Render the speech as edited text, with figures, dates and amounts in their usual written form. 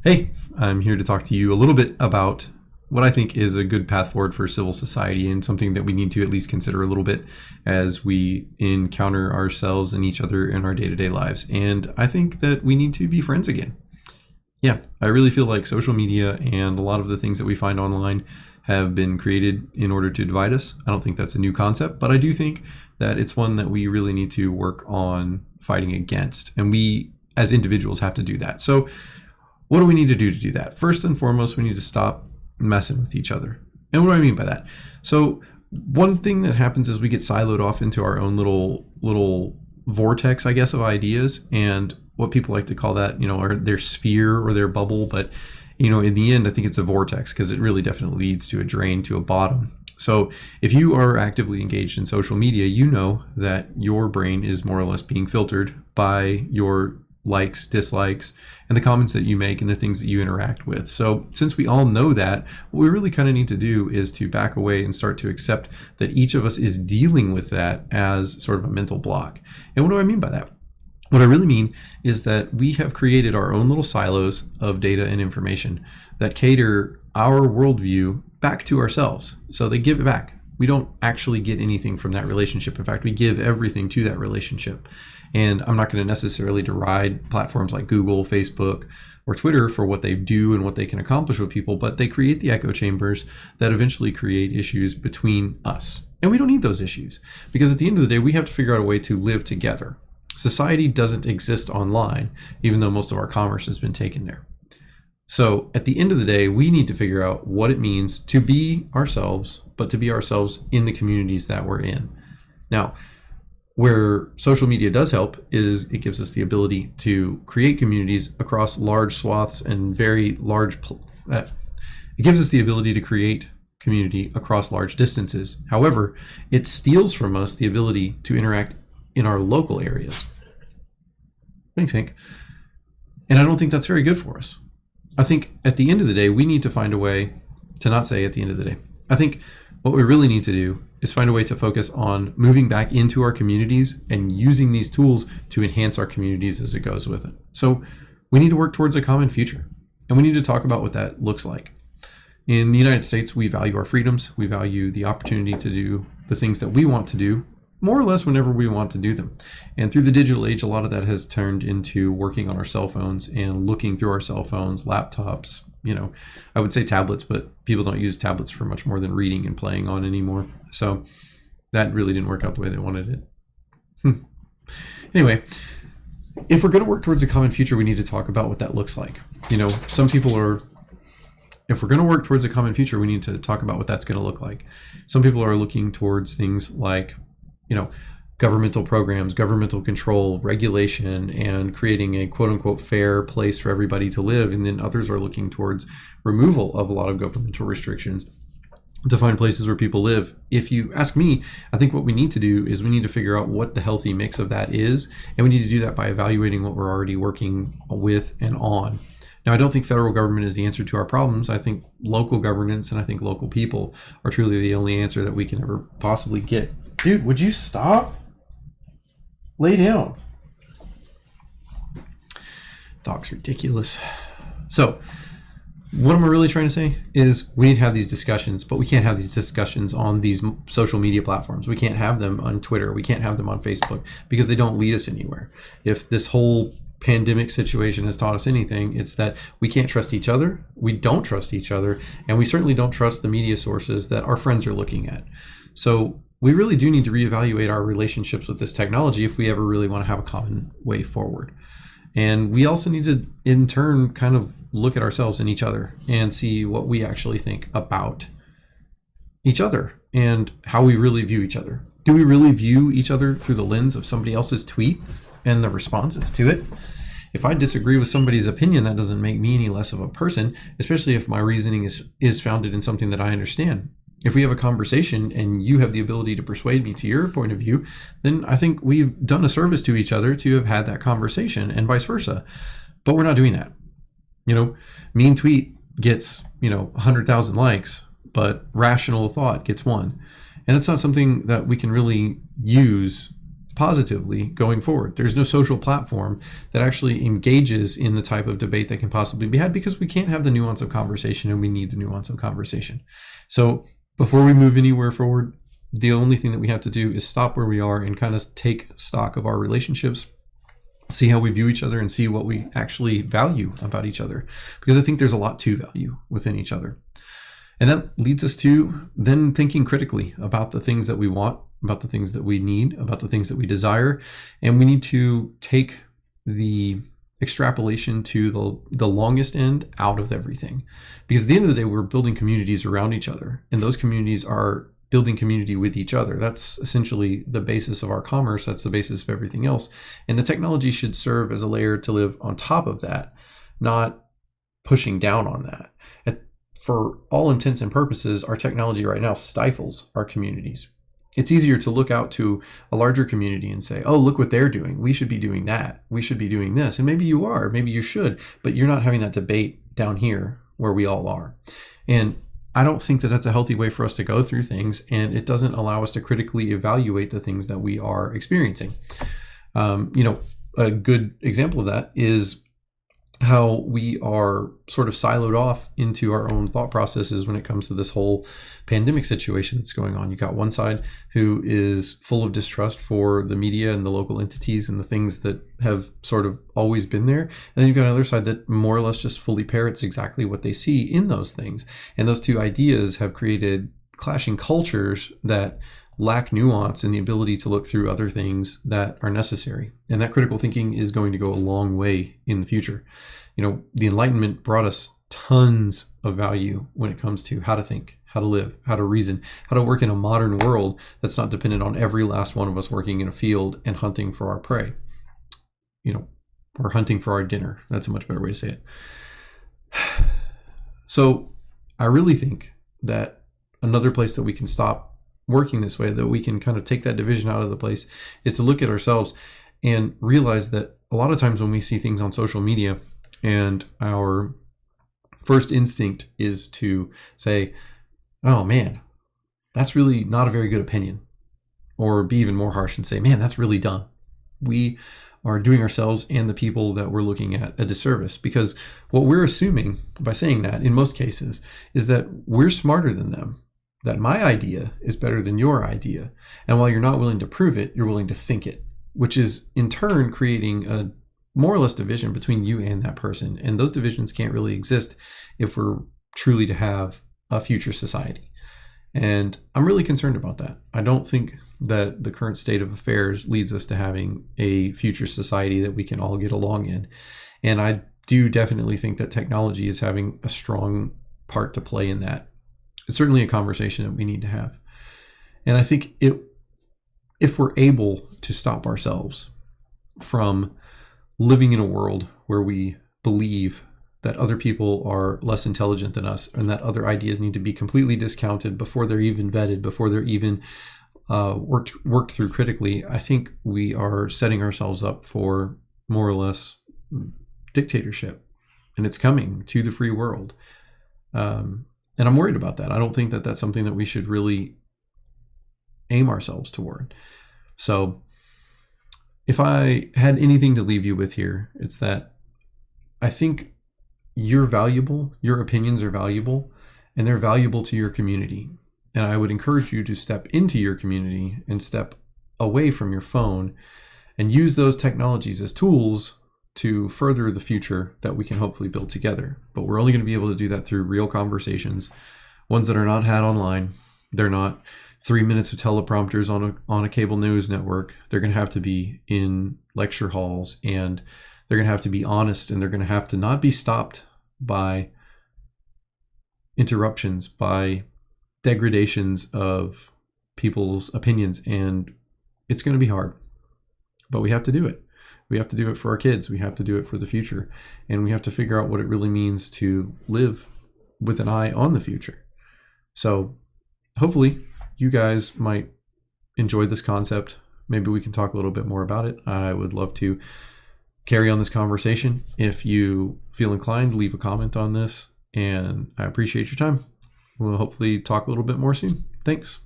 Hey, I'm here to talk to you a little bit about what I think is a good path forward for civil society and something that we need to at least consider a little bit as we encounter ourselves and each other in our day-to-day lives. And I think that we need to be friends again. Yeah, I really feel like social media and a lot of the things that we find online have been created in order to divide us. I don't think that's a new concept, but I do think that it's one that we really need to work on fighting against. And we as individuals have to do that. So what do we need to do that? First and foremost, we need to stop messing with each other. And what do I mean by that? So one thing that happens is we get siloed off into our own little vortex, I guess, of ideas, and what people like to call that, or their sphere or their bubble. But, in the end, I think it's a vortex because it really definitely leads to a drain, to a bottom. So if you are actively engaged in social media, you know that your brain is more or less being filtered by your likes, dislikes, and the comments that you make and the things that you interact with. So since we all know that, what we really kind of need to do is to back away and start to accept that each of us is dealing with that as sort of a mental block. And what do I mean by that? What I really mean is that we have created our own little silos of data and information that cater our worldview back to ourselves. So they give it back. We don't actually get anything from that relationship. In fact, we give everything to that relationship. And I'm not going to necessarily deride platforms like Google, Facebook, or Twitter for what they do and what they can accomplish with people, but they create the echo chambers that eventually create issues between us. And we don't need those issues because at the end of the day, we have to figure out a way to live together. Society doesn't exist online, even though most of our commerce has been taken there. So at the end of the day, we need to figure out what it means to be ourselves, but to be ourselves in the communities that we're in. Now, where social media does help is it gives us the ability to create communities across large swaths and very large, it gives us the ability to create community across large distances. However, it steals from us the ability to interact in our local areas. Thanks, Hank. And I don't think that's very good for us. I think at the end of the day, we need to find a way to not say at the end of the day. I think what we really need to do is find a way to focus on moving back into our communities and using these tools to enhance our communities as it goes with it. So we need to work towards a common future, and we need to talk about what that looks like. In the United States, we value our freedoms. We value the opportunity to do the things that we want to do, more or less whenever we want to do them. And through the digital age, a lot of that has turned into working on our cell phones and looking through our cell phones, laptops, I would say tablets, but people don't use tablets for much more than reading and playing on anymore. So that really didn't work out the way they wanted it. Anyway, if we're going to work towards a common future, we need to talk about what that looks like. If we're going to work towards a common future, we need to talk about what that's going to look like. Some people are looking towards things like, governmental programs, governmental control, regulation, and creating a quote unquote fair place for everybody to live. And then others are looking towards removal of a lot of governmental restrictions to find places where people live. If you ask me, I think what we need to do is we need to figure out what the healthy mix of that is. And we need to do that by evaluating what we're already working with and on. Now, I don't think federal government is the answer to our problems. I think local governance and I think local people are truly the only answer that we can ever possibly get. Dude, would you stop? Lay down. Dog's ridiculous. So, what am I really trying to say is we need to have these discussions, but we can't have these discussions on these social media platforms. We can't have them on Twitter. We can't have them on Facebook because they don't lead us anywhere. If this whole pandemic situation has taught us anything, it's that we can't trust each other. We don't trust each other. And we certainly don't trust the media sources that our friends are looking at. So we really do need to reevaluate our relationships with this technology if we ever really want to have a common way forward. And we also need to, in turn, kind of look at ourselves and each other and see what we actually think about each other and how we really view each other. Do we really view each other through the lens of somebody else's tweet and the responses to it? If I disagree with somebody's opinion, that doesn't make me any less of a person, especially if my reasoning is founded in something that I understand. If we have a conversation and you have the ability to persuade me to your point of view, then I think we've done a service to each other to have had that conversation and vice versa. But we're not doing that. Mean tweet gets, 100,000 likes, but rational thought gets one. And it's not something that we can really use positively going forward. There's no social platform that actually engages in the type of debate that can possibly be had, because we can't have the nuance of conversation, and we need the nuance of conversation. So before we move anywhere forward, the only thing that we have to do is stop where we are and kind of take stock of our relationships, see how we view each other, and see what we actually value about each other, because I think there's a lot to value within each other. And that leads us to then thinking critically about the things that we want, about the things that we need, about the things that we desire. And we need to take the extrapolation to the longest end out of everything. Because at the end of the day, we're building communities around each other, and those communities are building community with each other. That's essentially the basis of our commerce. That's the basis of everything else. And the technology should serve as a layer to live on top of that, not pushing down on that. For all intents and purposes, our technology right now stifles our communities. It's easier to look out to a larger community and say, oh, look what they're doing. We should be doing that. We should be doing this. And maybe you are, maybe you should, but you're not having that debate down here where we all are. And I don't think that that's a healthy way for us to go through things, and it doesn't allow us to critically evaluate the things that we are experiencing. A good example of that is how we are sort of siloed off into our own thought processes when it comes to this whole pandemic situation that's going on. You got one side who is full of distrust for the media and the local entities and the things that have sort of always been there. And then you've got another side that more or less just fully parrots exactly what they see in those things. And those two ideas have created clashing cultures that lack nuance and the ability to look through other things that are necessary. And that critical thinking is going to go a long way in the future. The Enlightenment brought us tons of value when it comes to how to think, how to live, how to reason, how to work in a modern world that's not dependent on every last one of us working in a field and hunting for our prey. Or hunting for our dinner. That's a much better way to say it. So I really think that another place that we can stop working this way, that we can kind of take that division out of the place, is to look at ourselves and realize that a lot of times when we see things on social media, and our first instinct is to say, oh man, that's really not a very good opinion, or be even more harsh and say, man, that's really dumb. We are doing ourselves and the people that we're looking at a disservice, because what we're assuming by saying that in most cases is that we're smarter than them, that my idea is better than your idea. And while you're not willing to prove it, you're willing to think it, which is in turn creating a more or less division between you and that person. And those divisions can't really exist if we're truly to have a future society. And I'm really concerned about that. I don't think that the current state of affairs leads us to having a future society that we can all get along in. And I do definitely think that technology is having a strong part to play in that. It's certainly a conversation that we need to have. And I think if we're able to stop ourselves from living in a world where we believe that other people are less intelligent than us, and that other ideas need to be completely discounted before they're even vetted, before they're even worked through critically, I think we are setting ourselves up for more or less dictatorship, and it's coming to the free world. And I'm worried about that. I don't think that that's something that we should really aim ourselves toward. So if I had anything to leave you with here, it's that I think you're valuable, your opinions are valuable, and they're valuable to your community. And I would encourage you to step into your community and step away from your phone and use those technologies as tools to further the future that we can hopefully build together. But we're only going to be able to do that through real conversations, ones that are not had online. They're not 3 minutes of teleprompters on a cable news network. They're going to have to be in lecture halls, and they're going to have to be honest, and they're going to have to not be stopped by interruptions, by degradations of people's opinions. And it's going to be hard, but we have to do it. We have to do it for our kids. We have to do it for the future. And we have to figure out what it really means to live with an eye on the future. So hopefully you guys might enjoy this concept. Maybe we can talk a little bit more about it. I would love to carry on this conversation. If you feel inclined, leave a comment on this, and I appreciate your time. We'll hopefully talk a little bit more soon. Thanks.